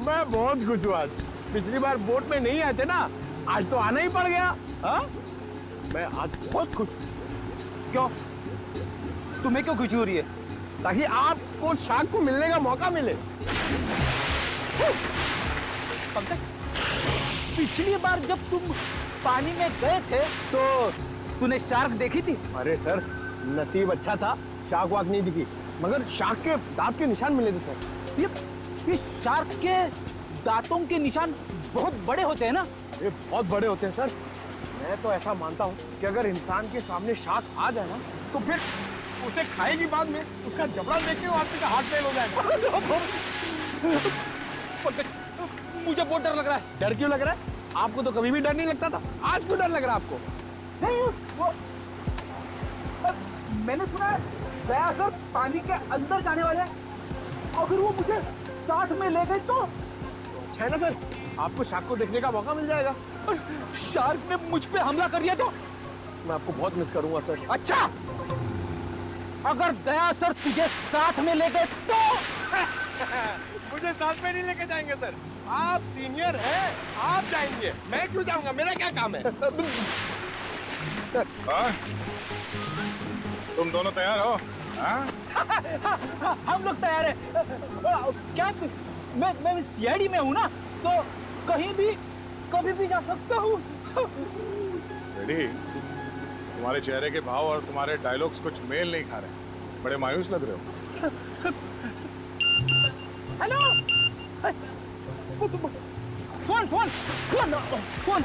मैं बहुत खुश हूँ आज। पिछली बार बोट में नहीं आए थे ना, आज तो आना ही पड़ गया। हाँ, मैं आज बहुत खुश हूँ। क्यों? तुम्हें क्यों खुशी हो रही है? ताकि आपको शार्क को मिलने का मौका मिले। पंकज, पिछली बार जब तुम पानी में गए थे तो तूने शार्क देखी थी? अरे सर, नसीब अच्छा था, शार्क वाक नहीं दिखी, मगर शार्क के दांत के निशान मिले थे सर। ये शार्क के दांतों के निशान बहुत बड़े होते हैं ना? ये बहुत बड़े होते हैं सर। मैं तो ऐसा मानता हूँ कि अगर इंसान के सामने शार्क आ जाए ना, तो फिर उसे खाएगी बाद में, उसका जबड़ा देख के आदमी का हार्ट फेल हो जाएगा। मुझे बहुत डर लग रहा है। डर क्यों लग रहा है? आपको तो कभी भी डर नहीं लगता था, आज क्यों डर लग रहा है आपको? नहीं, वो मैंने सुना है दया सर पानी के अंदर जाने वाले हैं। अगर वो मुझे साथ में ले गए तो अच्छा है ना सर, आपको शार्क को देखने का मौका मिल जाएगा। और शार्क ने मुझ पे हमला कर दिया तो मैं आपको बहुत मिस करूंगा सर। अच्छा, अगर दया सर तुझे साथ में ले गए तो मुझे साथ में नहीं लेके जाएंगे सर। आप सीनियर हैं, आप जाएंगे, मैं क्यों जाऊंगा? मेरा क्या काम है? सर, तुम दोनों तैयार हो? हम लोग तैयार हैं। क्या मैं सीआईडी में हूँ ना, तो कहीं भी कभी भी जा सकता हूँ। रेडी? तुम्हारे चेहरे के भाव और तुम्हारे डायलॉग्स कुछ मेल नहीं खा रहे, बड़े मायूस लग रहे हो। Hello, phone phone phone phone.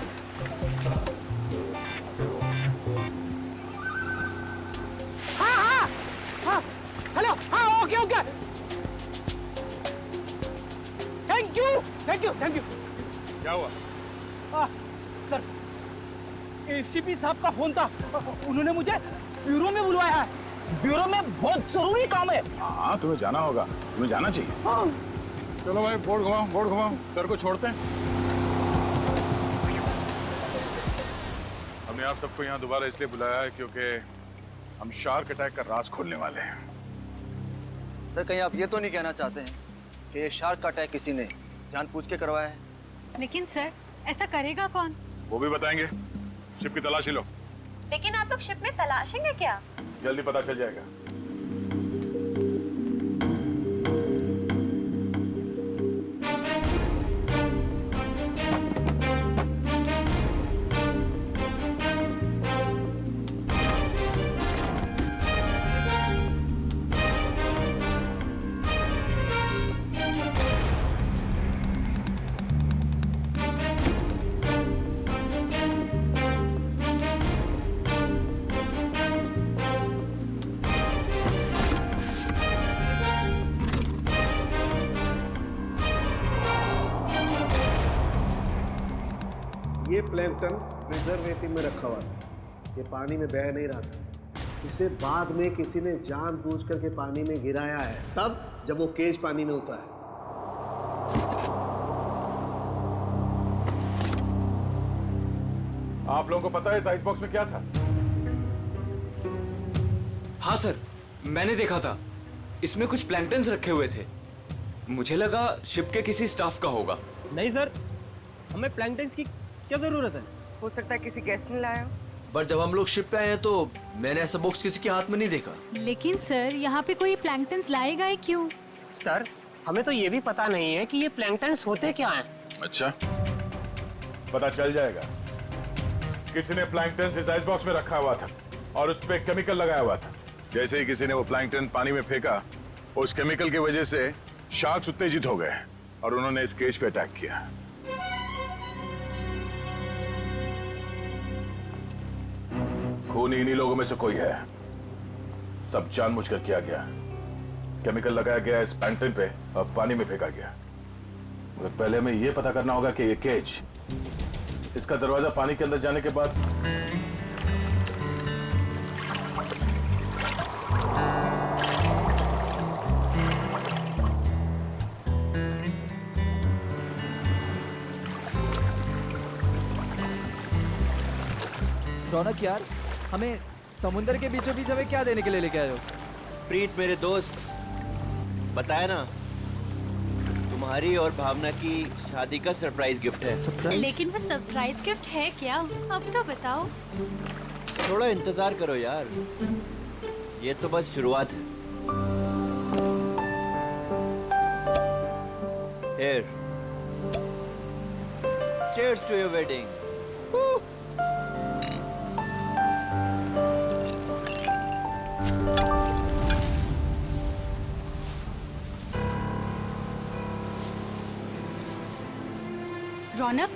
हाँ, हेलो, हाँ, okay okay, thank you thank you thank you. क्या हुआ? सर, एसीपी साहब का फोन था, उन्होंने मुझे ब्यूरो में बुलवाया है। ब्यूरो में बहुत जरूरी काम है। हाँ, तुम्हें जाना होगा, तुम्हें जाना चाहिए। हाँ। चलो भाई, बोर्ड घुमाओ, सर को छोड़ते हैं। हमने आप सबको यहाँ दोबारा इसलिए बुलाया है क्योंकि हम शार्क अटैक का राज खोलने वाले हैं। सर, कहीं आप ये तो नहीं कहना चाहते हैं कि ये शार्क का अटैक किसी ने जानबूझ के करवाया है? लेकिन सर, ऐसा करेगा कौन? वो भी बताएंगे। शिप की तलाशी लो। लेकिन आप लोग शिप में तलाशेंगे क्या? जल्दी पता चल जाएगा। ये प्लैंकटन प्रिजर्वेटिव में रखा हुआ था, ये पानी में बह नहीं रहा था। इसे बाद में किसी ने जानबूझ करके पानी में गिराया है, तब जब वो केज पानी में उतरा है। आप लोगों को पता है इस आइस बॉक्स में क्या था? हाँ सर, मैंने देखा था। इसमें कुछ प्लैंकटन्स रखे हुए थे। मुझे लगा शिप के किसी स्टाफ का होगा। नहीं सर, हमें प्लैंकटन्स की क्या जरूरत है? हो सकता है किसी गेस्ट ने लाया हो। बट जब हम लोग शिप पे आए हैं तो मैंने ऐसा बॉक्स किसी के हाथ में नहीं देखा। लेकिन सर, यहाँ पे कोई प्लैंकटन्स लाएगा ही क्यों? सर, हमें तो ये भी पता नहीं है कि ये प्लैंकटन्स होते क्या हैं। अच्छा, पता चल जाएगा। किसी ने प्लैंकटन इस आइस बॉक्स में रखा हुआ था और उस पे केमिकल लगाया हुआ था। जैसे ही किसी ने वो प्लैंकटन पानी में फेंका, उस केमिकल की वजह से शार्क्स उत्तेजित हो गए और उन्होंने इस केज पे अटैक किया। खून इन्हीं लोगों में से कोई है। सब जानबूझकर किया गया। केमिकल लगाया गया इस प्लैंकटन पे और पानी में फेंका गया। मगर पहले हमें यह पता करना होगा कि ये केज, इसका दरवाजा पानी के अंदर जाने के बाद रौनक यार, हमें समुद्र के बीचों बीच हमें क्या देने के लिए लेके आए हो? प्रीत मेरे दोस्त, बताया ना, तुम्हारी और भावना की शादी का सरप्राइज गिफ्ट है। लेकिन वो सरप्राइज गिफ्ट है क्या? अब तो बताओ। थोड़ा इंतजार करो यार, ये तो बस शुरुआत है। Here. Cheers to your wedding. रौनक,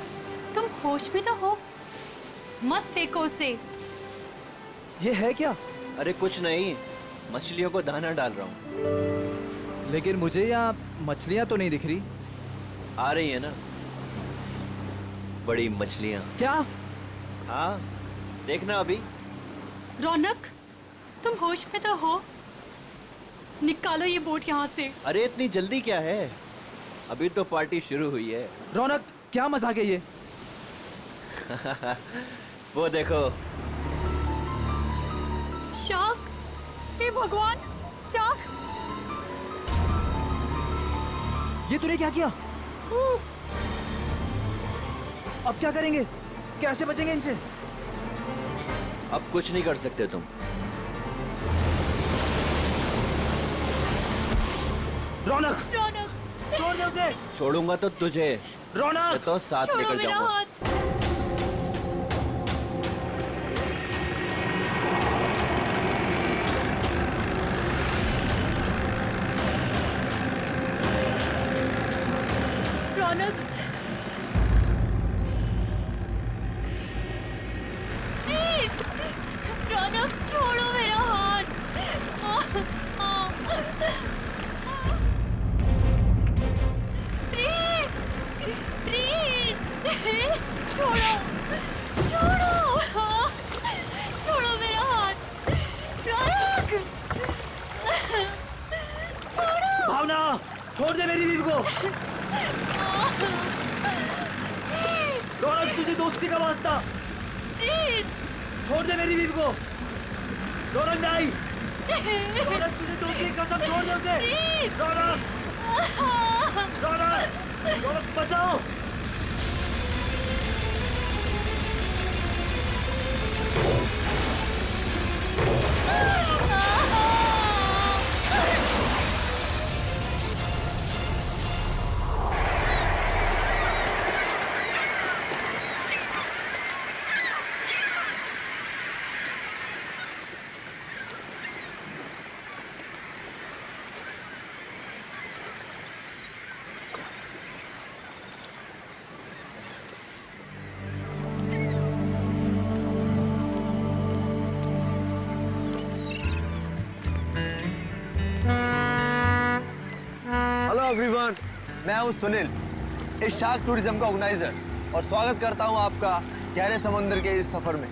तुम होश में तो हो? मत फेंको उसे। ये है क्या? अरे कुछ नहीं, मछलियों को दाना डाल रहा हूँ। लेकिन मुझे यहाँ मछलियाँ तो नहीं दिख रही। आ रही है ना, बड़ी मछलियाँ। क्या? हाँ, देखना अभी। रौनक, तुम होश में तो हो? निकालो ये बोट यहाँ से। अरे इतनी जल्दी क्या है, अभी तो पार्टी शुरू हुई है। रौनक, क्या मजाक है ये? वो देखो। शार्क! हे भगवान, शार्क! ये तूने क्या किया? अब क्या करेंगे? कैसे बचेंगे इनसे? अब कुछ नहीं कर सकते तुम। रौनक! रौनक! छोड़ दे उसे! छोड़ूंगा तो तुझे। रौनक! तो साथ छोड़ो लेकर मेरा जाऊंगा। हाथ। रौनक! रौनक, छोड़ो मेरा हाथ। प्रीत! प्रीत! छोड़ो! छोड़ो! छोड़ो मेरा हाथ। रौनक! छोड़ो! भावना, छोड़ दे मेरी बीवी को। रौनक, तुझे दोस्ती का वास्ता। प्रीत! छोड़ दे मेरी बीवी को। रौनक नहीं। रौनक, तुझे दोस्ती की कसम, छोड़ दे उसे। रौनक! रौनक! रौनक, बचाओ! हेलो एवरीवन, मैं हूं सुनील, इस शार्क टूरिज्म का ऑर्गेनाइजर, और स्वागत करता हूं आपका गहरे समुद्र के इस सफर में।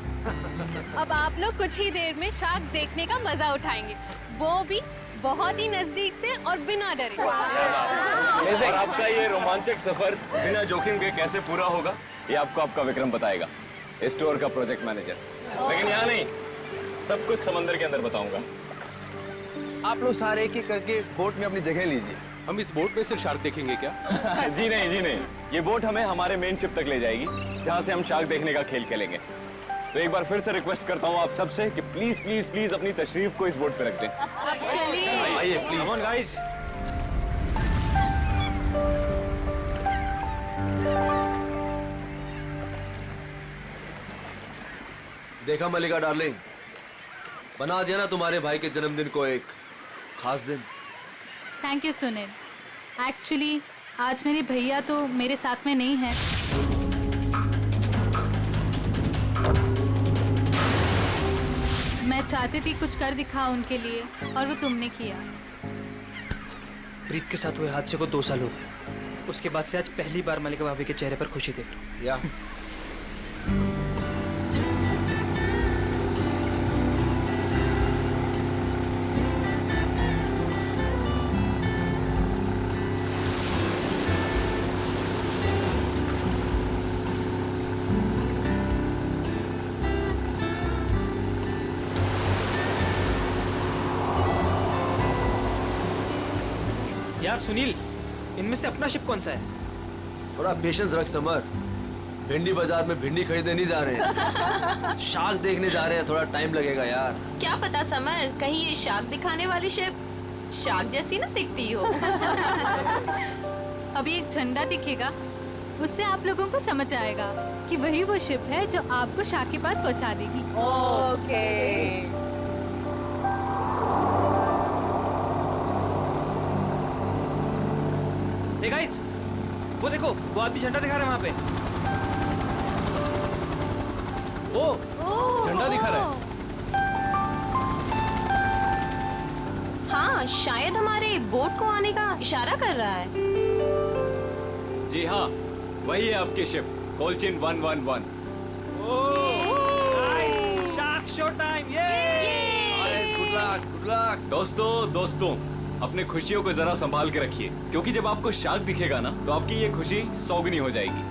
अब आप लोग कुछ ही देर में शार्क देखने का मजा उठाएंगे, वो भी बहुत ही नजदीक से और बिना डरे। और आपका ये रोमांचक सफर बिना जोखिम के कैसे पूरा होगा, ये आपको आपका विक्रम बताएगा, स्टोर का प्रोजेक्ट मैनेजर। लेकिन यहाँ नहीं, सब कुछ समंदर के अंदर बताऊंगा। आप लोग सारे एक एक करके बोट में अपनी जगह लीजिए। हम इस बोट में सिर्फ शार्क देखेंगे क्या? जी नहीं, ये बोट हमें हमारे मेन शिप तक ले जाएगी, जहाँ से हम शार्क देखने का खेल खेलेंगे। तो एक बार फिर से रिक्वेस्ट करता हूँ आप सबसे कि प्लीज प्लीज प्लीज अपनी तशरीफ को इस बोट पे रख दें। चलिए। आइए प्लीज। Come on guys. देखा मलिका डार्लिंग, बना दिया ना तुम्हारे भाई के जन्मदिन को एक खास दिन। Thank you Sunil. एक्चुअली आज मेरे भैया तो मेरे साथ में नहीं है। मैं चाहती थी कुछ कर दिखाऊं उनके लिए, और वो तुमने किया। प्रीत के साथ हुए हादसे को 2 साल हो गए। उसके बाद से आज पहली बार मलिका भाभी के चेहरे पर खुशी देख रहा हूँ। या यार सुनील, इनमें से अपना शिप कौन सा है? थोड़ा पेशेंस रख समर। भिंडी बाजार में भिंडी खरीदने नहीं जा रहे हैं, शार्क देखने जा रहे हैं। थोड़ा टाइम लगेगा यार। क्या पता समर, कहीं ये शार्क दिखाने वाली शिप शार्क जैसी ना दिखती हो। अभी एक झंडा दिखेगा, उससे आप लोगों को समझ आएगा कि वही वो शिप है जो आपको शार्क के पास पहुंचा देगी। ओके। हे गाइस, वो देखो, वो आदमी झंडा दिखा रहा है वहाँ पे। ओ, झंडा दिखा रहा है। हाँ, शायद हमारे बोट को आने का इशारा कर रहा है। जी हाँ, वही है आपकी शिप कोलचिन 111। Nice, shark show time. Good luck, good luck. दोस्तों अपने खुशियों को जरा संभाल के रखिए, क्योंकि जब आपको शार्क दिखेगा ना तो आपकी ये खुशी सौगुनी हो जाएगी।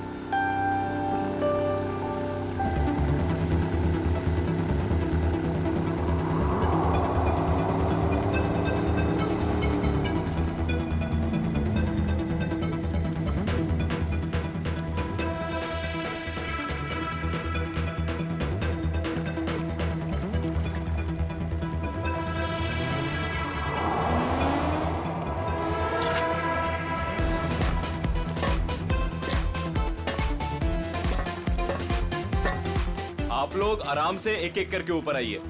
आप लोग आराम से एक एक करके ऊपर आइए।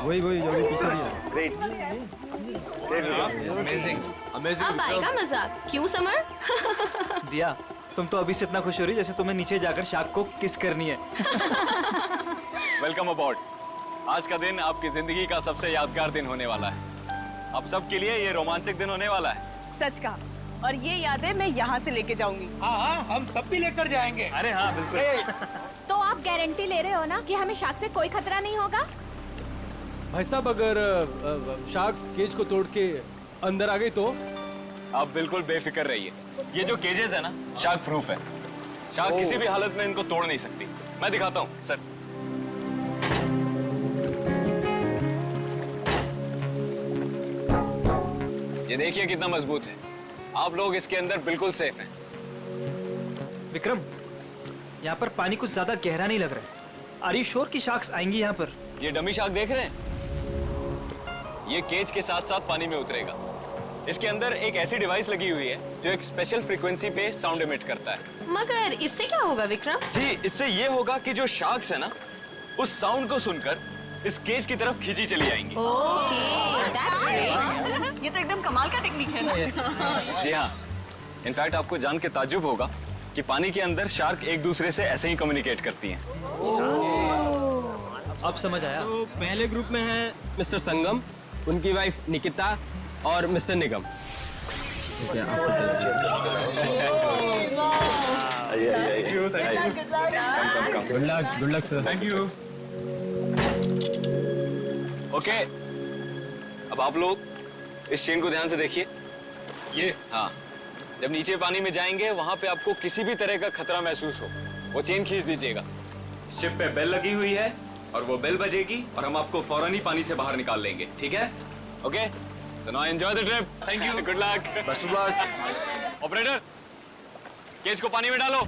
वही ग्रेट। अब आएगा मजाक, क्यों समर? दिया, तुम तो अभी से इतना खुश हो रही जैसे तुम्हें नीचे जाकर शार्क को किस करनी है। वेलकम अबॉर्ड। आज का दिन आपकी जिंदगी का सबसे यादगार दिन होने वाला है। आप सबके लिए ये रोमांचक दिन होने वाला है। सच कहा, और ये यादें मैं यहाँ से लेके जाऊंगी। हाँ, हम सब भी लेकर जाएंगे। अरे हाँ, बिल्कुल। तो आप गारंटी ले रहे हो ना कि हमें शार्क से कोई खतरा नहीं होगा? भाई साहब, अगर शार्क्स केज को तोड़ के अंदर आ गई तो? आप बिल्कुल बेफिक्र रहिए। ये जो केजेस है ना, शार्क प्रूफ है। शार्क किसी भी हालत में इनको तोड़ नहीं सकती। मैं दिखाता हूँ सर। ये देखिए कितना मजबूत है। आप लोग इसके अंदर बिल्कुल सेफ हैं। विक्रम, यहाँ पर पानी कुछ ज्यादा गहरा नहीं लग रहा है। आर यू श्योर कि शार्क्स आएंगी यहाँ पर? ये डमी शार्क देख रहे हैं? ये केज के साथ साथ पानी में उतरेगा। इसके अंदर एक ऐसी डिवाइस लगी हुई है जो एक स्पेशल फ्रीक्वेंसी पे साउंड एमिट करता है। मगर इससे क्या होगा विक्रम? जी, इससे ये होगा कि जो शार्क्स है ना, उस साउंड को सुनकर इस केज की तरफ खींची चली आएंगी। Okay, that's great. ये तो एकदम कमाल का टेक्निक है ना। जी हाँ, इनफैक्ट आपको जान के ताज्जुब होगा कि पानी के अंदर शार्क एक दूसरे से ऐसे ही कम्युनिकेट करती हैं। अब समझ आया। तो पहले ग्रुप में है मिस्टर संगम, उनकी वाइफ निकिता और mister Nigam. Good luck sir. Thank you. Okay, अब आप लोग इस चेन को ध्यान से देखिए। ये हाँ, जब नीचे पानी में जाएंगे वहां पे आपको किसी भी तरह का खतरा महसूस हो, वो चेन खींच दीजिएगा। शिप पे बेल लगी हुई है और वो बेल बजेगी और हम आपको फौरन ही पानी से बाहर निकाल लेंगे, ठीक है? Okay, so now enjoy the trip. Thank you, good luck, best of luck. Operator, cage को पानी में डालो।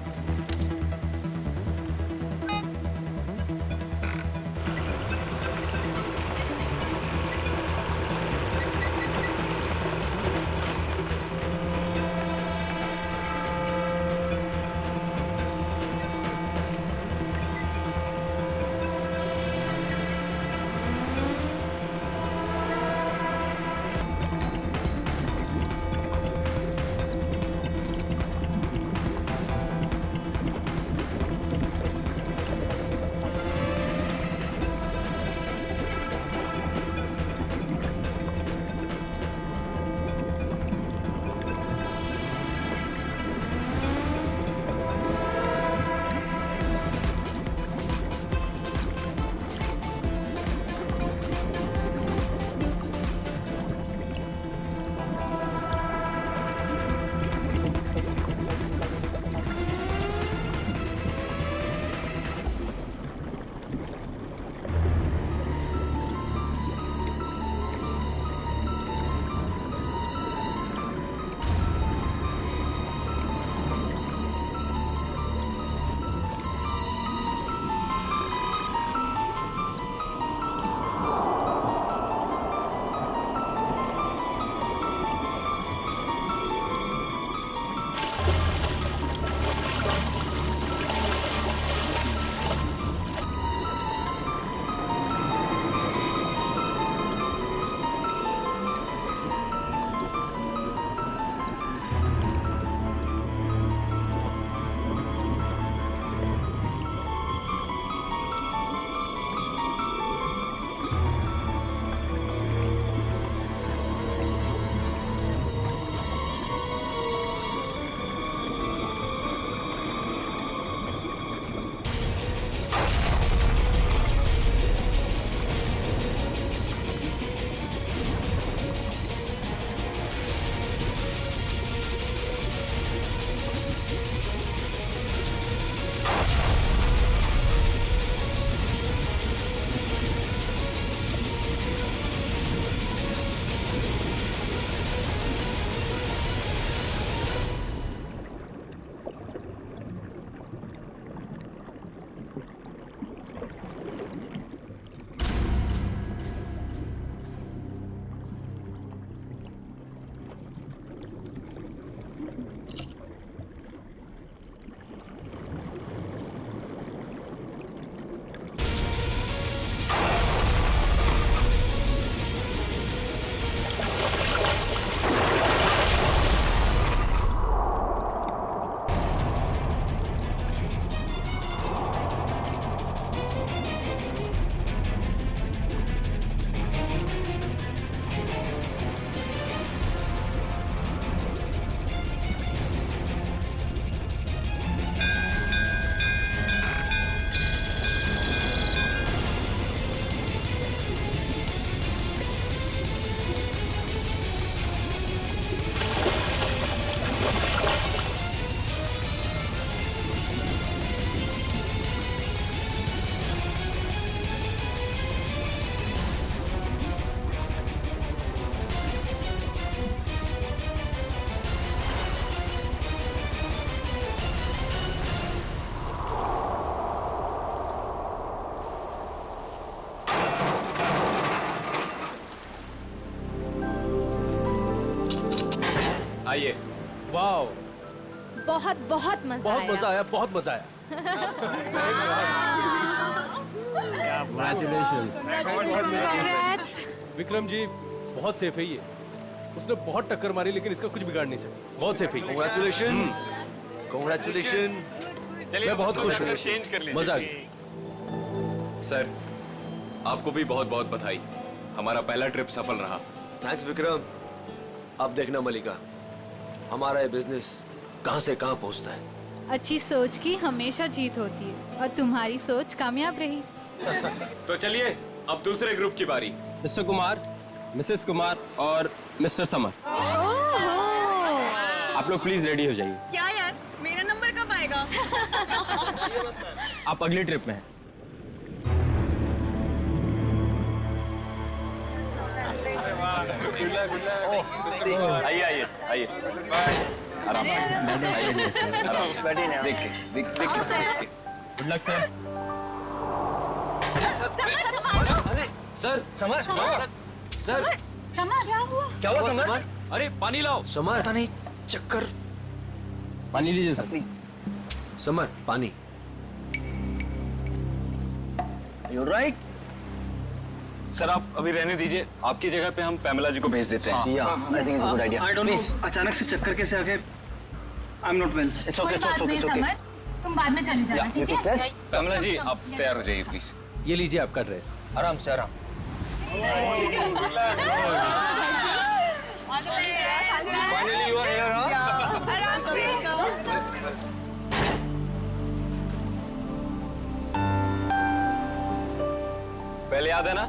आइए। वाह, बहुत बहुत मजा बहुत आया। मजा आया, बहुत मजा आया। Congrats. विक्रम जी बहुत सेफ है ये। उसने बहुत टक्कर मारी लेकिन इसका कुछ बिगाड़ नहीं सकता। बहुत सेफ है। Congratulations. Congratulations. मैं बहुत खुश हूँ। चेंज कर लें। मजा आ गया। सर, आपको भी बहुत बहुत बधाई। हमारा पहला ट्रिप सफल रहा। थैंक्स विक्रम। अब देखना मलिका, हमारा ये बिजनेस कहां से कहां पहुंचता है। अच्छी सोच की हमेशा जीत होती है और तुम्हारी सोच कामयाब रही। तो चलिए अब दूसरे ग्रुप की बारी। मिस्टर कुमार, मिसेस कुमार और मिस्टर समर, आप लोग प्लीज रेडी हो जाइए। क्या यार, मेरा नंबर कब आएगा? आप अगली ट्रिप में हैं। आइए आइए आइए। आराम से। देख के। Good luck sir. Sir summer, sir summer, क्या हुआ? क्या हुआ समर? अरे पानी लाओ। समर पता नहीं, चक्कर। पानी लीजिए सर। समर पानी। You're right. सर आप अभी रहने दीजिए, आपकी जगह पे हम पैमेला जी को भेज देते हैं। Yeah, I think it's a good idea. I don't know, अचानक से चक्कर कैसे आ गए? I'm not well. It's okay, it's okay, it's okay. तुम बाद में चली जाना, ठीक है? पैमेला जी आप तैयार हो जाइए प्लीज। ये लीजिए आपका ड्रेस। आराम से आराम। Finally you are here, huh? आराम से। पहले याद है ना?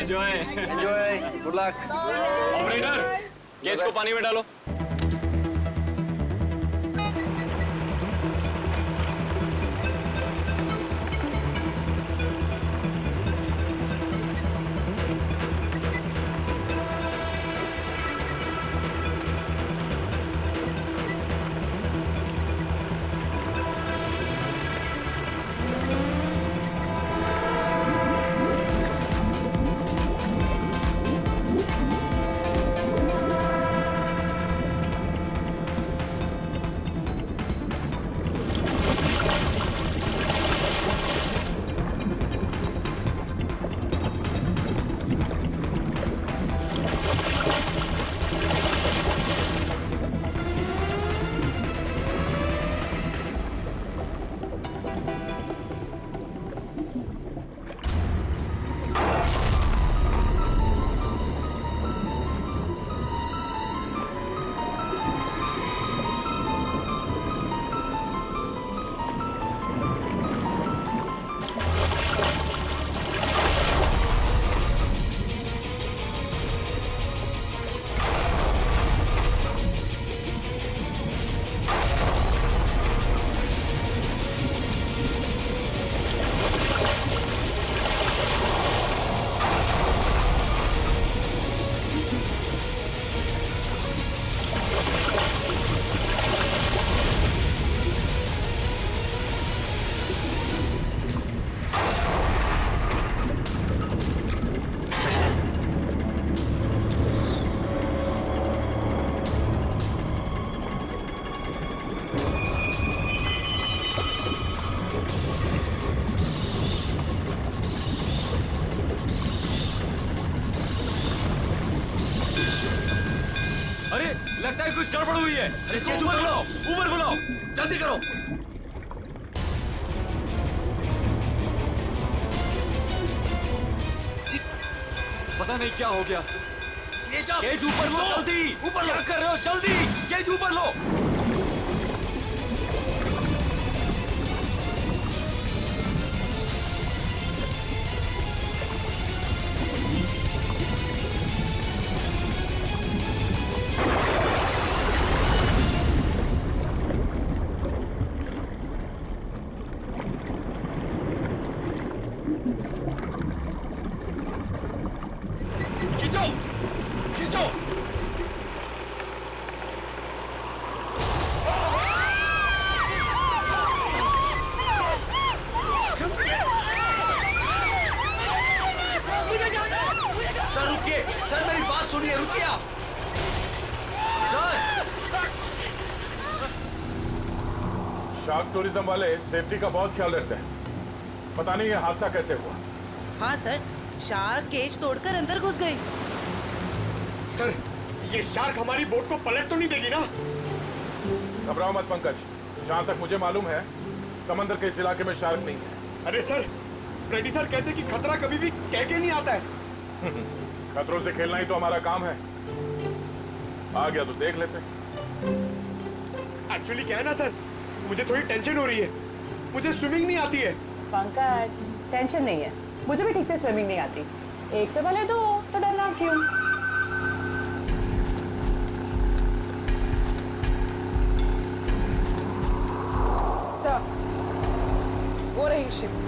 Enjoy. Enjoy. Good luck. Operator, cage को पानी में डालो। लगता है कुछ गड़बड़ हुई है। इसको ऊपर बुलाओ, ऊपर बुलाओ, जल्दी करो। पता नहीं क्या हो गया। केज ऊपर लो, जल्दी ऊपर। क्या कर रहे हो? जल्दी केज ऊपर लो। खींचो, खींचो। सर रुकिए, सर मेरी बात सुनिए, रुकिए आप। शार्क टूरिज्म वाले सेफ्टी का बहुत ख्याल रखते हैं। पता नहीं ये हादसा कैसे हुआ। हाँ सर, शार्क केज तोड़कर अंदर घुस गई। सर, ये शार्क हमारी बोट को पलट तो नहीं देगी ना? घबराओ मत पंकज, जहाँ तक मुझे मालूम है समंदर के इस इलाके में शार्क नहीं है। अरे सर, फ्रेडी सर कहते हैं कि खतरा कभी भी कह के नहीं आता है। खतरों से खेलना ही तो हमारा काम है। आ गया तो देख लेते। एक्चुअली क्या है ना सर, मुझे थोड़ी टेंशन हो रही है। मुझे स्विमिंग नहीं आती है। पंकज, टेंशन नहीं है, मुझे भी ठीक से स्विमिंग नहीं आती। एक से भले दो, तो डरना क्यों? सर, वो रही शिप।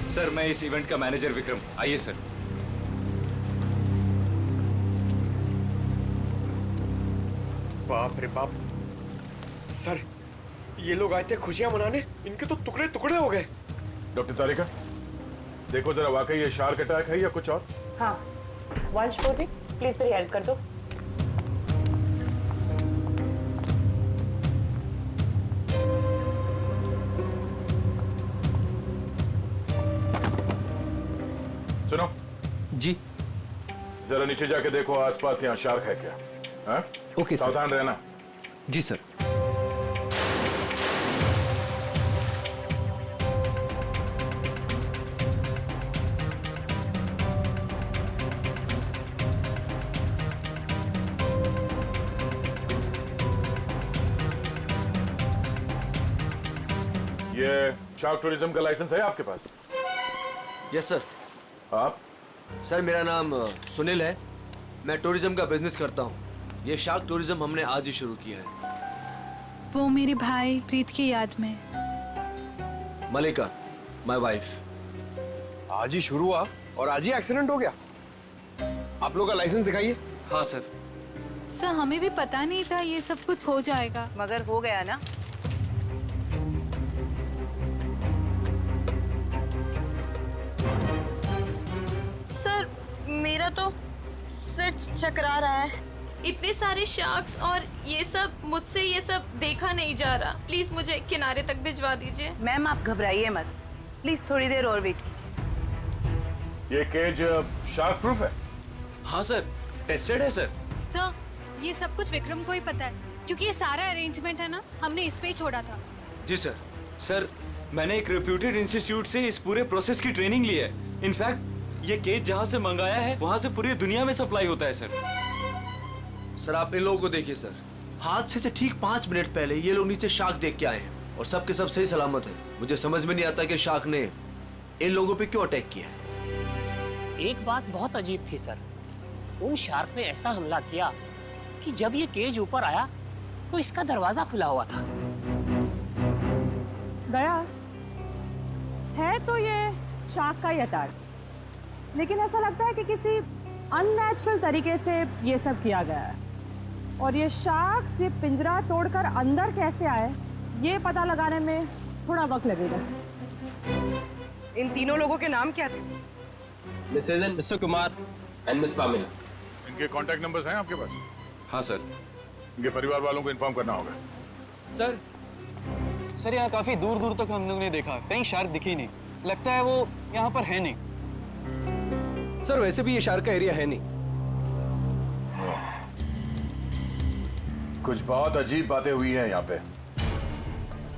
सर, मैं इस इवेंट का मैनेजर विक्रम। आइए सर। बाप रे बाप। सर, ये लोग आए थे खुशियां मनाने, इनके तो टुकड़े टुकड़े हो गए। डॉक्टर तारिका, देखो जरा वाकई ये शार्क अटैक है या कुछ और? हाँ, वंश पूर्वी, प्लीज मेरी हेल्प कर दो। सुनो जी, जरा नीचे जाके देखो आसपास यहाँ शार्क है क्या। हाँ? Okay sir. सावधान रहना। जी सर। ये शार्क टूरिज्म का लाइसेंस है आपके पास? Yes sir. आप? सर, मेरा नाम सुनील है। मैं टूरिज्म का बिजनेस करता हूँ। ये शार्क टूरिज्म हमने आज ही शुरू किया है। वो मेरे भाई प्रीत की याद में। मलिका, माय वाइफ। आज ही शुरू हुआ और आज ही एक्सीडेंट हो गया। आप लोग का लाइसेंस दिखाइए। हाँ सर। सर, हमें भी पता नहीं था ये सब कुछ हो जाएगा। मगर हो गया ना। सर, मेरा तो सिर चकरा रहा है। इतने सारे शार्क्स और ये सब, मुझसे ये सब देखा नहीं जा रहा। प्लीज मुझे किनारे तक भिजवा दीजिए। मैम, आप घबराइए मत, प्लीज थोड़ी देर और वेट कीजिए। ये केज शार्क प्रूफ है? हाँ सर, टेस्टेड है सर। सर, ये सब कुछ विक्रम को ही पता है, क्योंकि ये सारा अरेंजमेंट है ना, हमने इस पे ही छोड़ा था। जी सर। सर, मैंने एक रेप्यूटेड इंस्टीट्यूट से इस पूरे प्रोसेस की ट्रेनिंग ली है। इनफैक्ट ये केज जहाँ से मंगाया है वहाँ से पूरी दुनिया में सप्लाई होता है सर। सर, आप इन लोगों को देखिए सर। हादसे से ठीक 5 मिनट पहले ये लोग नीचे शार्क देख के आए हैं और सबके सब सही सलामत है। मुझे समझ में नहीं आता कि शार्क ने इन लोगों पे क्यों अटैक किया है। एक बात बहुत अजीब थी सर, उन शार्क ने ऐसा हमला किया कि जब ये केज ऊपर आया तो इसका दरवाजा खुला हुआ था। दया है तो ये शार्क का ही अटैक, लेकिन ऐसा लगता है कि किसी अननेचुरल तरीके से ये सब किया गया है। और ये शार्क से पिंजरा तोड़कर अंदर कैसे आए, ये पता लगाने में थोड़ा वक्त लगेगा। इन तीनों लोगों के नाम क्या थे? Mrs and Mr Kumar and miss Pamela. इनके कांटेक्ट नंबर्स हैं आपके पास? हाँ सर। इनके परिवार वालों को इन्फॉर्म करना होगा। सर, यहाँ काफी दूर दूर तक हम लोग ने देखा, कहीं शार्क दिखी नहीं। लगता है वो यहाँ पर है नहीं। सर, वैसे भी ये शार्क का एरिया है नहीं। कुछ बहुत अजीब बातें हुई हैं यहाँ पे।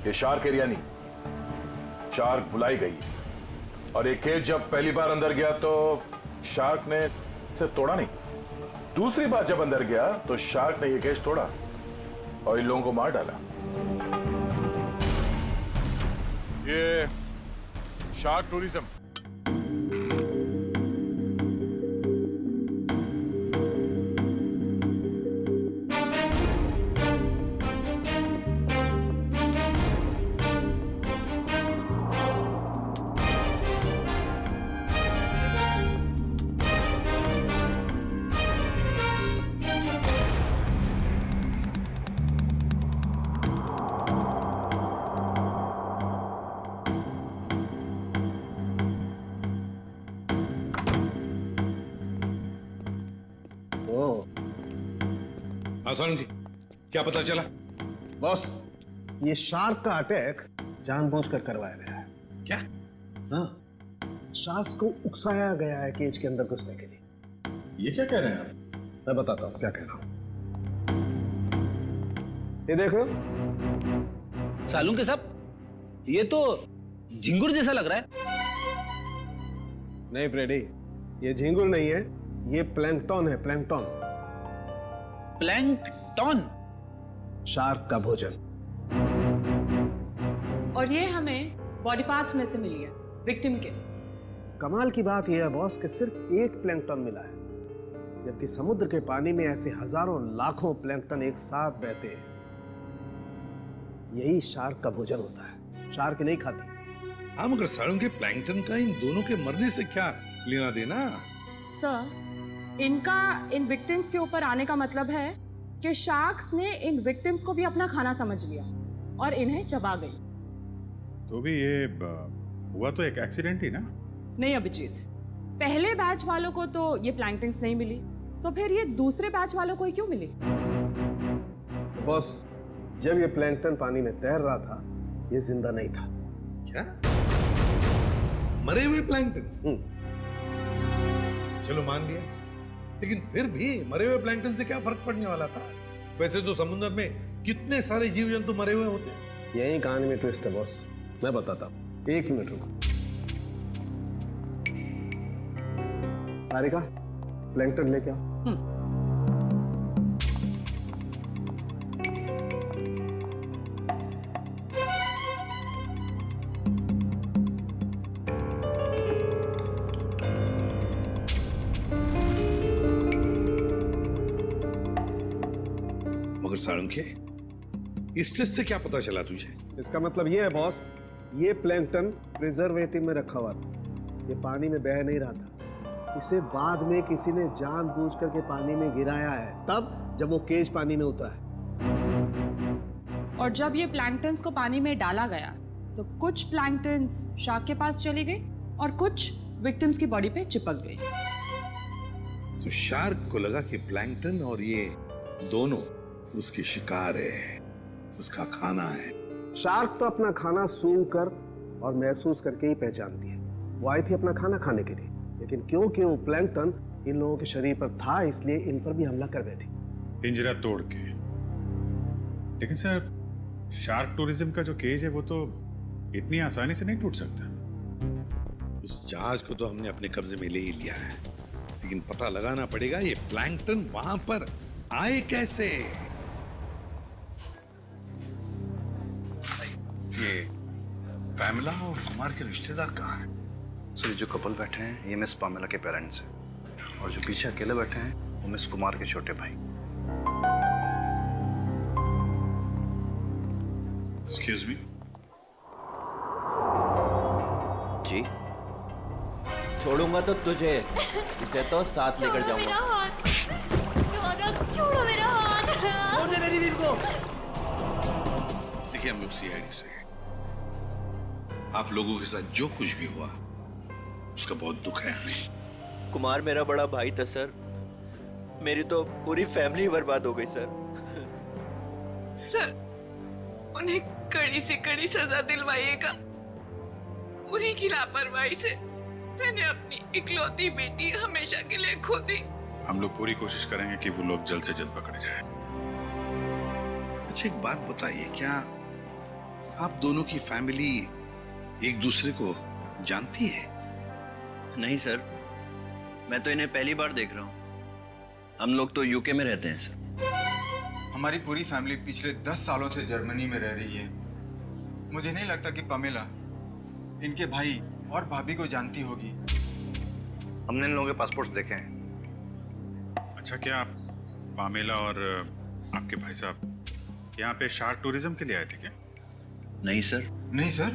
ये शार्क एरिया नहीं, शार्क बुलाई गई। और ये केज जब पहली बार अंदर गया तो शार्क ने इसे तोड़ा नहीं। दूसरी बार जब अंदर गया तो शार्क ने ये केज तोड़ा और इन लोगों को मार डाला। ये शार्क टूरिज्म ओह, आसान की क्या पता चला? बॉस, ये शार्क का अटैक जानबूझकर करवाया गया है। क्या? हाँ, शार्क को उकसाया गया है केज के अंदर घुसने के लिए। ये क्या कह रहे हैं आप? मैं बताता हूँ क्या कह रहा हूँ। ये देखो, सालून के साहब, ये तो झिंगुर जैसा लग रहा है। नहीं फ्रेडी, ये झींगुर नहीं है, ये प्लैंकटन है, प्लैंकटन। प्लैंकटन? शार्क का भोजन। और ये हमें बॉडी पार्ट्स में से मिली है, विक्टिम के। कमाल की बात यह है बॉस कि सिर्फ एक प्लैंकटन मिला है, जबकि समुद्र के पानी में ऐसे हजारों लाखों प्लैंकटन एक साथ बहते हैं। यही शार्क का भोजन होता है। शार्क नहीं खाती। हाँ, मगर सालुंके प्लैंकटन का इन दोनों के मरने से क्या लेना देना? सर, इनका इन विक्टिम्स के ऊपर आने का मतलब है कि शार्क्स ने इन विक्टिम्स को भी अपना खाना समझ लिया और इन्हें चबा गई। तो भी ये हुआ तो एक एक्सीडेंट ही ना? नहीं अभिजीत, पहले बैच वालों को तो ये प्लैंकटन्स नहीं मिली, तो फिर ये दूसरे बैच वालों को ही क्यों मिली? बॉस, जब ये प्लैंकटन पानी में तैर रहा था, ये जिंदा नहीं था। क्या? मरे हुए प्लैंकटन? चलो मान लिया, लेकिन फिर भी मरे हुए प्लैंकटन से क्या फर्क पड़ने वाला था? वैसे तो समुद्र में कितने सारे जीव जंतु मरे हुए होते हैं। यही कहानी में ट्विस्ट है बॉस, मैं बताता हूँ। 1 मिनट रुको। तारिका, प्लैंकटन लेके आओ। मगर सालुंके, इस टेस्ट से क्या पता चला तुझे? इसका मतलब ये है बॉस, ये प्लैंकटन प्रिजर्वेटिव में रखा हुआ था। ये पानी में बह नहीं रहा था। इसे बाद में किसी ने जानबूझ करके पानी में गिराया है, तब जब वो केज पानी में उतरा है। और जब ये प्लैंकटन्स को पानी में डाला गया, तो कुछ प्लैंकटन्स शार्क के पास चली गई और कुछ विक्टिम्स की बॉडी पे चिपक गई। तो शार्क को लगा कि प्लैंकटन और ये दोनों उसकी शिकार है, उसका खाना है। शार्क तो अपना खाना सूंघ कर और महसूस करके ही पहचानती है। वो आई थी अपना खाना खाने के लिए, लेकिन क्योंकि वो प्लैंकटन इन लोगों के शरीर पर था, इसलिए इन पर भी हमला कर बैठी। पिंजरा तोड़ के। लेकिन सर, शार्क टूरिज्म का जो केज है वो तो इतनी आसानी से नहीं टूट सकता। उस जहाज को तो हमने अपने कब्जे में ले ही लिया है, लेकिन पता लगाना पड़ेगा ये प्लैंकटन वहां पर आए कैसे। ये पैमेला और कुमार के रिश्तेदार कहाँ हैं? सर, जो कपल बैठे हैं ये मिस पामेला के पेरेंट्स हैं, और जो पीछे अकेले बैठे हैं वो मिस कुमार के छोटे भाई। Excuse me. जी, छोड़ूंगा तो तुझे, इसे तो साथ लेकर जाऊंगा। छोड़ो मेरा हाथ। छोड़ दे मेरी बीवी को। देखिए, हम लोग सीआईडी से, आप लोगों के साथ जो कुछ भी हुआ उसका बहुत दुख है हमें। कुमार मेरा बड़ा भाई था सर, मेरी तो पूरी फैमिली बर्बाद हो गई सर। सर, उन्हें कड़ी से कड़ी सजा दिलवाइएगा। उन्हीं की लापरवाही से मैंने अपनी इकलौती बेटी हमेशा के लिए खो दी। हम लोग पूरी कोशिश करेंगे कि वो लोग जल्द से जल्द पकड़े जाए। अच्छा, एक बात बताइए, क्या आप दोनों की फैमिली एक दूसरे को जानती है? नहीं सर, मैं तो इन्हें पहली बार देख रहा हूँ। हम लोग तो यूके में रहते हैं सर। हमारी पूरी फैमिली पिछले 10 सालों से जर्मनी में रह रही है। मुझे नहीं लगता कि पमेला इनके भाई और भाभी को जानती होगी। हमने इन लोगों के पासपोर्ट देखे हैं। अच्छा, क्या आप पामेला और आपके भाई साहब यहाँ पे शार्क टूरिज्म के लिए आए थे क्या? नहीं सर। नहीं सर?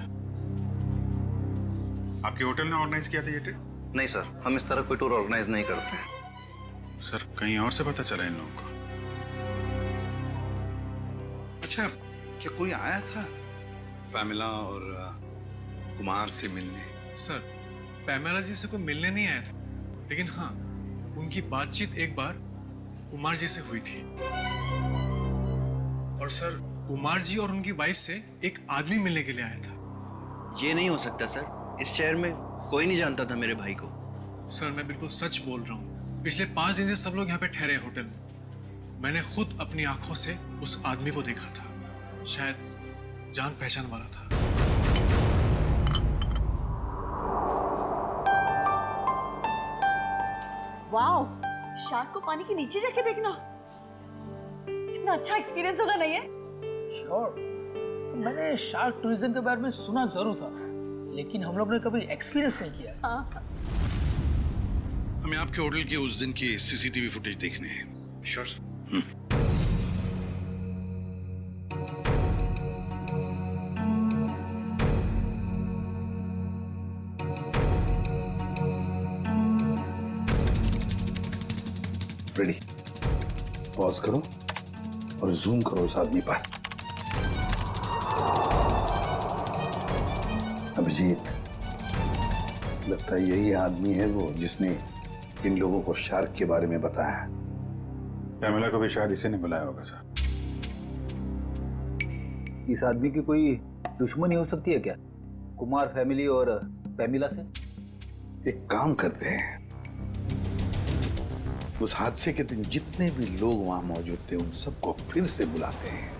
आपके होटल ने ऑर्गेनाइज किया था ये ट्रिप? नहीं सर, हम इस तरह कोई टूर ऑर्गेनाइज नहीं करते हैं। सर, कहीं और से पता चला इन लोगों को? अच्छा, क्या कोई आया था पैमेला और कुमार से मिलने? सर, पैमेला जी से कोई मिलने नहीं आया था, लेकिन हाँ, उनकी बातचीत एक बार कुमार जी से हुई थी। और सर, कुमार जी और उनकी वाइफ से एक आदमी मिलने के लिए आया था। ये नहीं हो सकता सर, इस शहर में कोई नहीं जानता था मेरे भाई को। सर, मैं बिल्कुल सच बोल रहा हूँ। पिछले 5 दिन से सब लोग यहाँ पे ठहरे हैं होटल में। मैंने खुद अपनी आंखों से उस आदमी को देखा था। शायद जान पहचान वाला था। वाओ, शार्क को पानी के नीचे जाके देखना कितना अच्छा एक्सपीरियंस होगा, नहीं है? श्योर। मैंने शार्क टूरिज्म के बारे में सुना जरूर था, लेकिन हम लोग ने कभी एक्सपीरियंस नहीं किया। हाँ। हमें आपके होटल के उस दिन की सीसीटीवी फुटेज देखने हैं। Sure sir. रेडी, पॉज करो और जूम करो उस आदमी पर। अभिजीत, लगता है यही आदमी है वो जिसने इन लोगों को शार्क के बारे में बताया। पैमेला को भी शायद इसी ने बुलाया होगा सर। इस आदमी की कोई दुश्मनी हो सकती है क्या, कुमार फैमिली और पैमिला से? एक काम करते हैं, उस हादसे के दिन जितने भी लोग वहां मौजूद थे उन सबको फिर से बुलाते हैं।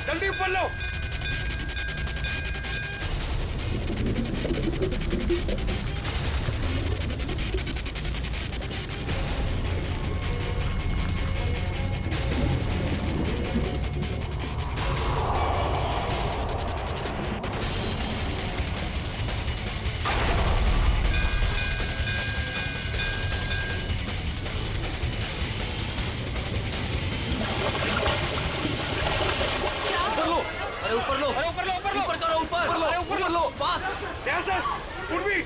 जल्दी ऊपर लो। ऊपर लो, ऊपर करो, ऊपर लो, पास। सर, उर्वी।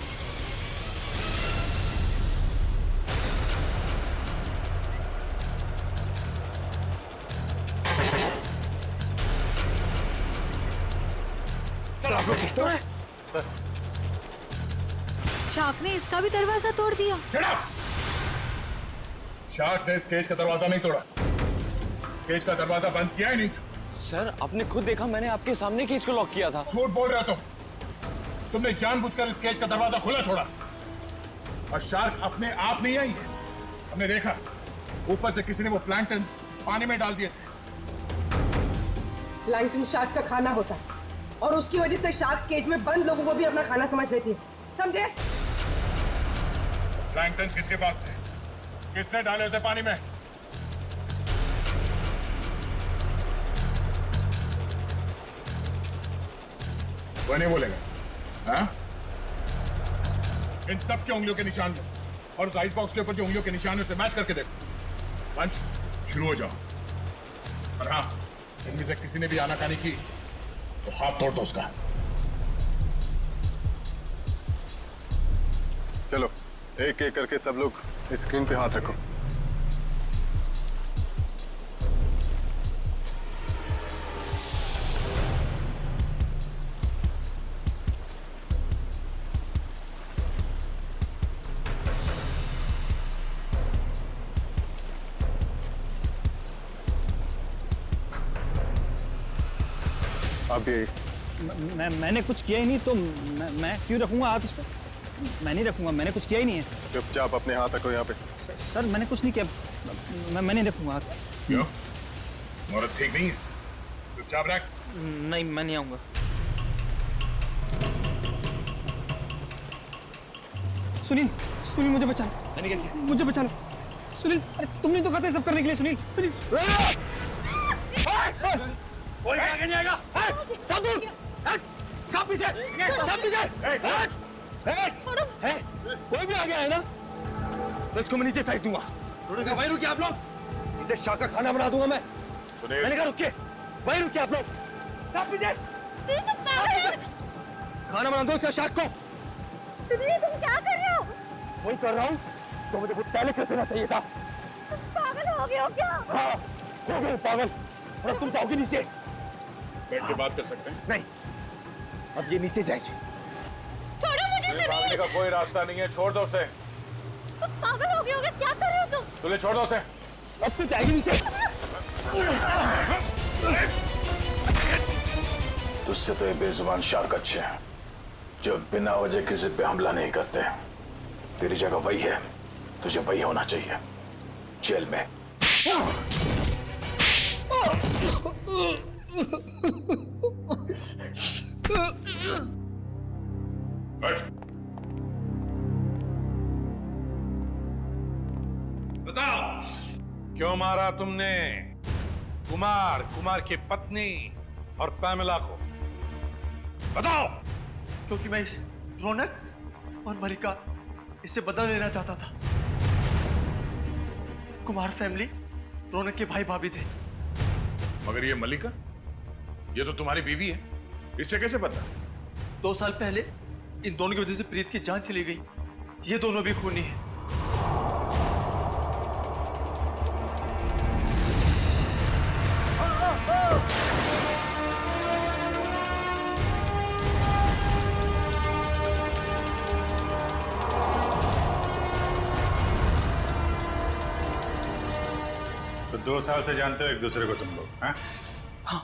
सर आप लोग तो हैं? सर शार्क ने इसका भी दरवाजा तोड़ दिया। शार्क ने इस केज का दरवाजा नहीं तोड़ा, इस केज का दरवाजा बंद किया ही नहीं था। सर आपने खुद देखा, मैंने आपके सामने केज को लॉक किया था। झूठ बोल रहे हो तुमने जानबूझकर इस केज का दरवाजा खुला छोड़ा, और शार्क अपने आप नहीं आई है। हमने देखा ऊपर से किसी ने वो प्लैंक्टन्स पानी में डाल दिए थे। प्लैंकटन शार्क्स का खाना होता है और उसकी वजह से शार्क्स केज में बंद लोगों को भी अपना खाना समझ लेती है, समझे? प्लैंक्टन्स किसके पास थे? किसने डाले उसे पानी में? वो नहीं बोलेगा। हाँ? इन सब के उंगलियों के निशान लो और उस आइस बॉक्स के ऊपर जो उंगलियों के निशान है उसे मैच करके देखो। पंच शुरू हो जाओ। और हाँ, इनमें से किसी ने भी आनाकानी की तो हाथ तोड़ दो उसका। चलो एक एक करके सब लोग स्क्रीन पे हाथ रखो। अब ये मैंने कुछ किया ही नहीं तो मैं क्यों रखूंगा हाथ उस पर? मैं नहीं रखूंगा, मैंने कुछ किया ही नहीं है। चुपचाप अपने हाथ रखो यहाँ पे। सर मैंने कुछ नहीं किया, मैं नहीं रखूंगा हाथ। क्यों? औरत ठीक नहीं है? चुपचाप रख। नहीं, मैं नहीं आऊंगा। सुनील, सुनील मुझे बचा लो। मैंने क्या किया? मुझे बचा लो। सुनील, अरे तुमने तो कहा था सब करने के लिए। सुनील, सुनील। कोई आगे नहीं आएगा। सब दूर। सब पीछे। सब पीछे। कोई भी आगे आए ना तो इसको मैं नीचे फेंक दूंगा। वहीं रुकिए आप लोग, इसे शाह का खाना बना दूंगा मैं। मैंने कहा रुकिए, वहीं रुकिए आप लोग। सब पीछे। खाना बना दो इसका शाह को। तुम क्या कर रहे हो? वही कर रहा हूँ तो मुझे कुछ पहले कर देना चाहिए था। पागल हो गए हो क्या? हाँ, हो गए पागल। और तुम जाओगे नीचे। बैठ के बात कर सकते हैं? नहीं, अब ये नीचे जाएगी। छोड़ो मुझे सुनील। भागने का कोई रास्ता नहीं है, छोड़ दो उसे। तुम पागल हो गए होगे, क्या कर रहे हो तुम? तुझे छोड़ दो उसे। अब तो जाएगी नीचे। तुझसे तो ये बेजुबान शार्क अच्छे हैं जो बिना वजह किसी पे हमला नहीं करते। तेरी जगह वही है, तुझे वही होना चाहिए, जेल में। बताओ क्यों मारा तुमने कुमार की पत्नी और पैमेला को? बताओ। क्योंकि मैं इस रौनक और मलिका इससे बदला लेना चाहता था। कुमार फैमिली रौनक के भाई भाभी थे। मगर ये मलिका, ये तो तुम्हारी बीवी है, इससे कैसे पता? 2 साल पहले इन दोनों की वजह से प्रीत की जान चली गई। ये दोनों भी खूनी हैं। तो 2 साल से जानते हो एक दूसरे को तुम लोग, हैं? हाँ।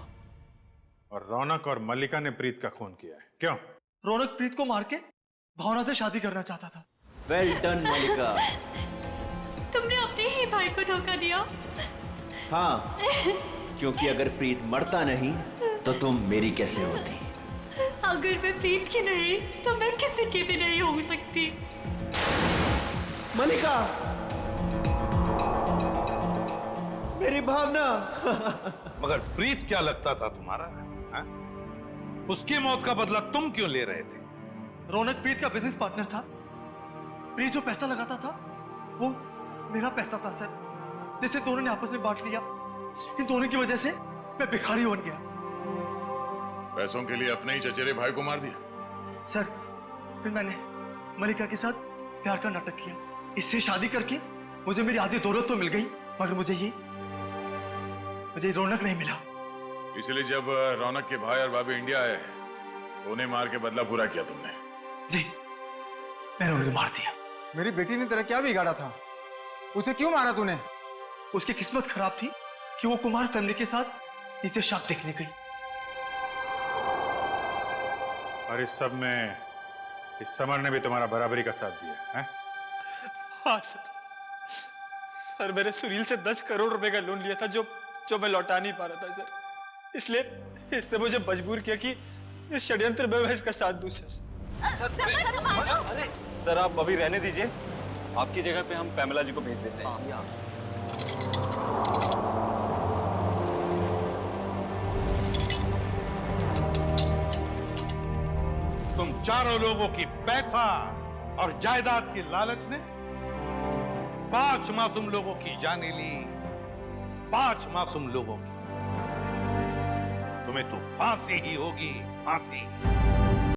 और रौनक और मल्लिका ने प्रीत का खून किया है, क्यों? रौनक प्रीत को मार के भावना से शादी करना चाहता था। वेल डन मल्लिका। तुमने अपने ही ही भाई को धोखा दिया। हाँ, क्योंकि अगर प्रीत मरता नहीं तो तुम मेरी कैसे होती? अगर मैं प्रीत की नहीं तो मैं किसी की भी नहीं हो सकती। मलिका, मेरी भावना। मगर प्रीत क्या लगता था तुम्हारा? हा? उसकी मौत का बदला तुम क्यों ले रहे थे? रौनक प्रीत का बिजनेस पार्टनर था। प्रीत जो पैसा लगाता था वो मेरा पैसा था सर, जिसे दोनों ने आपस में बांट लिया। इन दोनों की वजह से मैं भिखारी बन गया। पैसों के लिए अपने ही चचेरे भाई को मार दिया? सर, फिर मैंने मलिका के साथ प्यार का नाटक किया। इससे शादी करके मुझे मेरी आधी दौलत तो मिल गई, मगर मुझे रौनक नहीं मिला। इसलिए जब रौनक के भाई और भाभी इंडिया आए तो उन्हें मार के बदला पूरा किया तुमने? जी, मैंने उन्हें मार दिया। मेरी बेटी ने तेरा क्या बिगाड़ा था? उसे क्यों मारा तूने? उसकी किस्मत खराब थी कि वो कुमार फैमिली के साथ नीचे शाक देखने गई। और इस सब में इस समर ने भी तुम्हारा बराबरी का साथ दिया है? हाँ सर, मैंने सुनील से 10 करोड़ रुपए का लोन लिया था जो मैं लौटा नहीं पा रहा था सर। इसलिए इसने मुझे मजबूर किया कि इस षड्यंत्र में मैं इसका साथ दूं सर। अरे सर, आप अभी रहने दीजिए, आपकी जगह पे हम पैमेला जी को भेज देते हैं। तुम चारों लोगों की पैसा और जायदाद की लालच ने 5 मासूम लोगों की जानें ली। 5 मासूम लोगों की। तुम्हें तो फांसी ही होगी, फांसी।